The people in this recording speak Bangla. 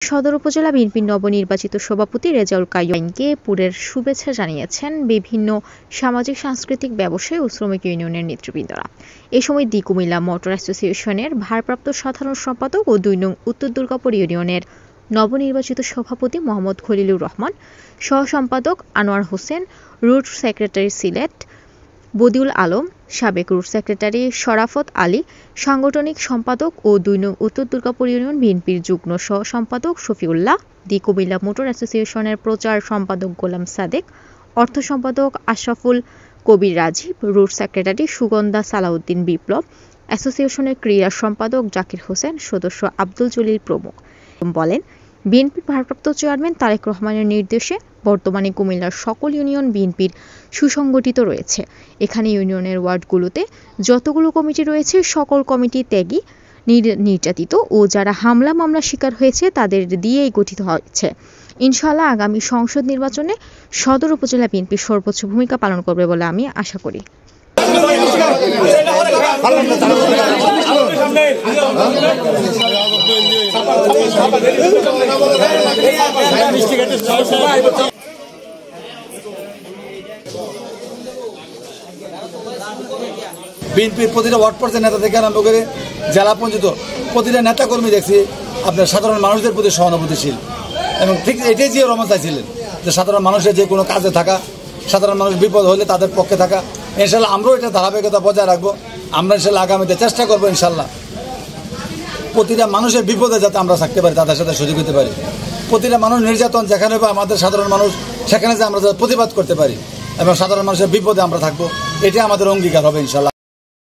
সদর উপজেলা বিএনপির নবনির্বাচিত সভাপতি রেজাউল কাইয়ুমকে পুরের শুভেচ্ছা জানিয়েছেন বিভিন্ন সামাজিক, সাংস্কৃতিক, ব্যবসায়ী ও শ্রমিক ইউনিয়নের নেতৃবৃন্দরা। এ সময় দি কুমিল্লা মোটর অ্যাসোসিয়েশনের ভারপ্রাপ্ত সাধারণ সম্পাদক ও ২ নং উত্তর দুর্গাপুর ইউনিয়নের নবনির্বাচিত সভাপতি মোহাম্মদ খলিলুর রহমান, সহ-সম্পাদক আনোয়ার হোসেন, রুট সেক্রেটারি সিলেট বদিউল আলম, সাবেক রুট সেক্রেটারি শরাফত আলী, সাংগঠনিক সম্পাদক ও ২ নং উত্তর দুর্গাপুর ইউনিয়ন বিএনপির যুগ্ম সহ-সম্পাদক শফিউল্লাহ, দি কুমিল্লা মোটর অ্যাসোসিয়েশনের প্রচার সম্পাদক গোলাম সাদেক, অর্থ সম্পাদক আশরাফুল কবির রাজীব, রুট সেক্রেটারি সুগন্ধা সালাউদ্দিন বিপ্লব, অ্যাসোসিয়েশনের ক্রীড়া সম্পাদক জাকির হোসেন, সদস্য আব্দুল জলিল প্রমুখ বলেন, বিএনপির ভারপ্রাপ্ত চেয়ারম্যান তারেক রহমানের নির্দেশে বর্তমানে কুমিল্লার সকল ইউনিয়ন বিএনপির সুসংগঠিত রয়েছে। এখানে ইউনিয়নের ওয়ার্ডগুলোতে যতগুলো কমিটি রয়েছে সকল কমিটি ত্যাগী, নির্যাতিত ও যারা হামলা মামলা শিকার হয়েছে তাদের দিয়েই গঠিত হয়েছে। ইনশাআল্লাহ আগামী সংসদ নির্বাচনে সদর উপজেলা বিএনপি সর্বোচ্চ ভূমিকা পালন করবে বলে আমি আশা করি। বিএনপির প্রতিটা ওয়ার্ড পর্যায়ের নেতা থেকে আরম্ভ করে জেলা পর্যন্ত প্রতিটা নেতাকর্মী দেখছি আপনার সাধারণ মানুষদের প্রতি সহানুভূতিশীল, এবং ঠিক এটাই জিয়া রহমান চাইছিলেন যে সাধারণ মানুষের যে কোনো কাজে থাকা, সাধারণ মানুষ বিপদ হলে তাদের পক্ষে থাকা। ইনশাল্লাহ আমরাও এটা ধারাবাহিকতা বজায় রাখবো। আমরা ইনশাল্লাহ আগামীতে চেষ্টা করবো ইনশাল্লাহ প্রতিটা মানুষের বিপদে যাতে আমরা থাকতে পারি, তাদের সাথে শরীক হতে পারি। প্রতিটা মানুষ নির্যাতন যেখানে বা আমাদের সাধারণ মানুষ সেখানে যে আমরা প্রতিবাদ করতে পারি এবং সাধারণ মানুষের বিপদে আমরা থাকবো, এটা আমাদের অঙ্গীকার হবে ইনশাল্লাহ।